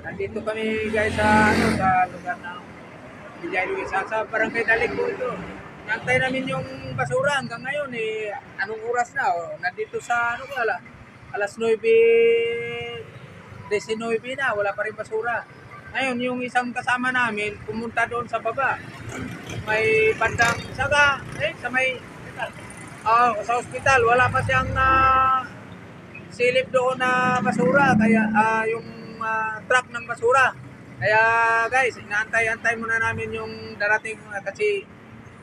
Nandito kami guys sa sa lugar ng Villa Luisa sa Barangay Dalig po ito. Nantay namin yung basura hanggang ngayon anong oras na nandito sa alas 9:19 na wala pa rin basura. Ngayon yung isang kasama namin pumunta doon sa baba. May bandang sa may sa ospital wala pa siyang silip doon na basura kaya yung truck ng basura. Kaya guys, inaantay-antay muna namin yung darating kasi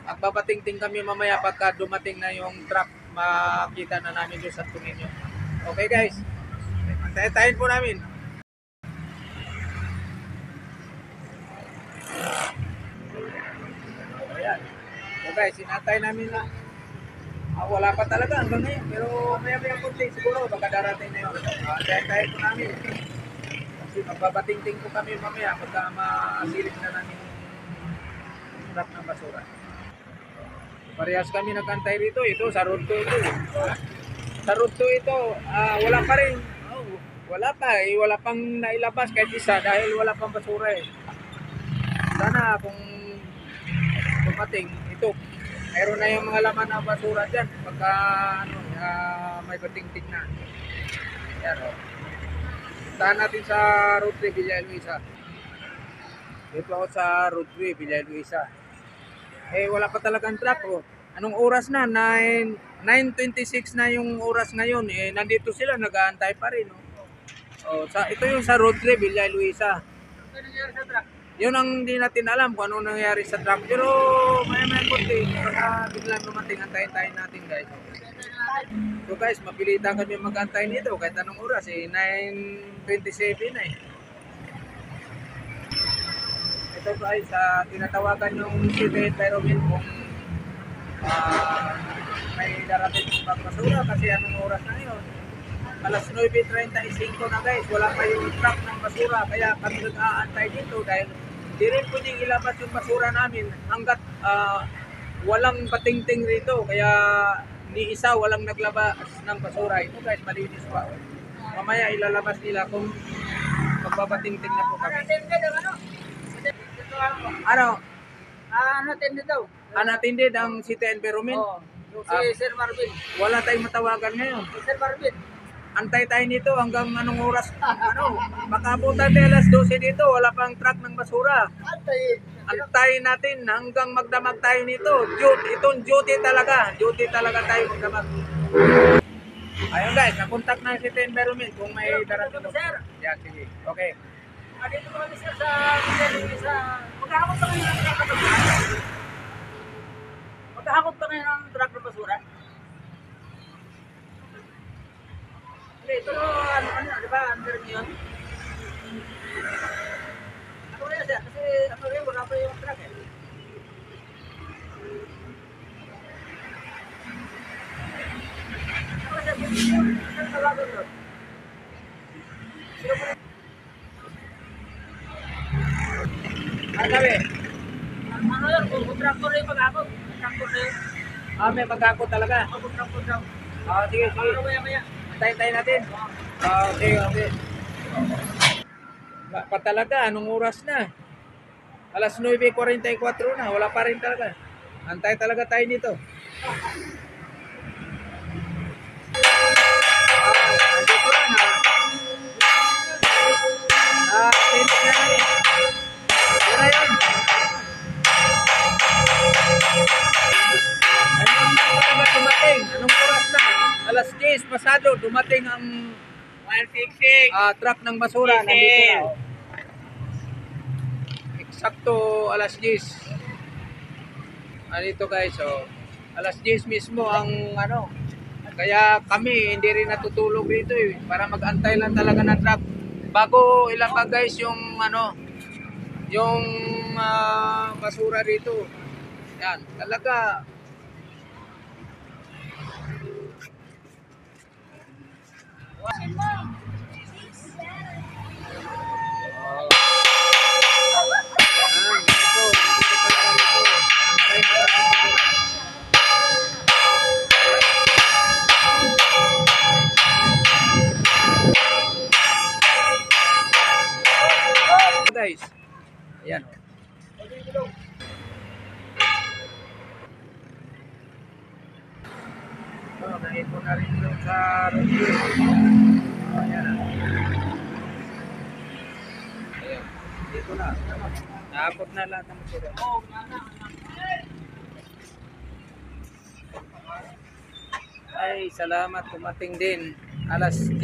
magbabating-ting kami mamaya pagka dumating na yung truck, makita na namin doon sa Tuminyo. Okay guys, antayin po namin. Ayan. So guys, inantay namin na wala pa talaga hanggang ngayon. Pero maya-maya kunti siguro baka darating na yun. Antayin po namin. Kasi magbabating-ting po kami mamaya pagka masilip na namin yung truck ng basura. Parehas kami nagantay rito. Ito, sa road 2 ito. Sa road 2 ito, wala pa rin. Wala pa wala pang nailabas kahit isa dahil wala pang basura Sana kung dumating ito, mayroon na yung mga laman ng basura dyan pagka may bating-ting na. Yan Puntahan natin sa Road 3 Villa Luisa. Dito ako sa Road 3 Villa Luisa. Wala pa talagang truck Anong oras na? 9:26 na yung oras ngayon. Nandito sila, nag-aantay pa rin. Ito yung sa Road 3 Villa Luisa. Ano nangyari sa truck? Yun ang hindi natin alam kung ano nangyari sa truck. Pero maya-maya konti, baka biglang dumating, antayin natin guys. So guys, mapilitan kami mag-antay nito kahit anong oras 9:27 na Ito guys, tinatawagan yung city environment kung may darating ng basura kasi anong oras na yun. Alas 9:35 na guys, wala pa yung truck ng basura kaya kami nag-aantay dito dahil di rin pwedeng ilabas yung basura namin hanggat walang patingting rito kaya ni isa walang naglabas ng basura. Ito guys, malinis pa. Mamaya ilalabas nila kung magpapatingting na po kami. Ano? Natindid daw. Natindid ang city environment? Si Sir Marvin. Wala tayong matawagan ngayon. Si Sir Marvin. Antay tayo nito hanggang anong oras? Baka abutan tayo alas 12 dito, wala pang truck ng basura. Antayin natin hanggang magdamag tayo nito. Itong duty talaga tayo magdamag. Ayun guys, nakontak na si environment kung may darating doon. Sir. Yan, sige. Okay. Dito ko kami sir sa maghahakot pa kayo ng truck na basura. Maghahakot pa kayo ng truck na basura. Pero di ba, under nyo yun? Ako na yun sir, kasi ako rin, wala pa yung truck Ako sir, sir, tawagan doon. Ano sabi? Ano yun, kung tractor na yung paghakot. Tractor na yun. May pagkakot talaga. Kung tractor daw. Sige. Maya. Antayin natin. Okay. Pa talaga, anong oras na? Alas 9:44 na, wala pa rin talaga. Antay talaga tayo nito. Nandito na. Tintin na namin. Yun na yun. Anong dumating? Anong oras na? Alas 10 pasado, dumating ang 166. truck ng basura. Nandito na. Eksakto alas 10. Nandito guys, alas 10 mismo ang kaya kami hindi rin natutulog dito para mag-antay lang talaga ng truck bago ilapag guys yung yung basura dito. Yan, talaga guys. Ayan. Oh, naipon na rin doon sa review. Oh, ayan. Ayan. Dito na. Naakot na lahat ng sila. Ay, salamat. Tumating din. Alas 10.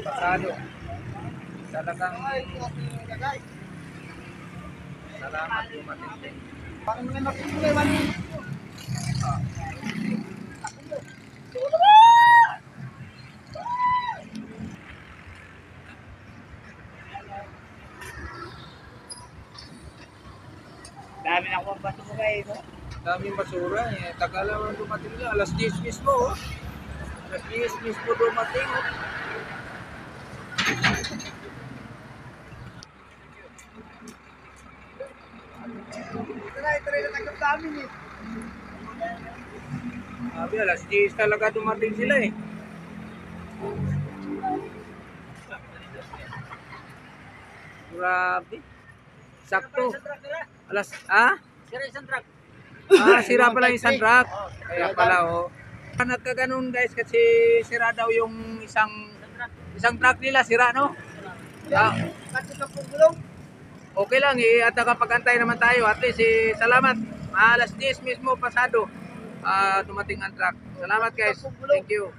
Pasado. Talagang salamat tumating din. Dami na akong basura eh, no? Daming basura eh. Tagal naman dumating na. Alas 10 mismo oh. Alas 10 mismo dumating oh. Ito na tanggap sa amin eh. Sabi, alas 10 talaga dumating sila eh. Grabe. Sakto. Alas, Sira isang truck. Sira pala yung isang truck. Kaya pala oh. Nagkaganon guys kasi sira daw yung isang truck nila sira no? Ah, okay lang eh at nakapag-antay naman tayo at least salamat. Alas 10 mismo pasado dumating ang truck. Salamat guys. Thank you.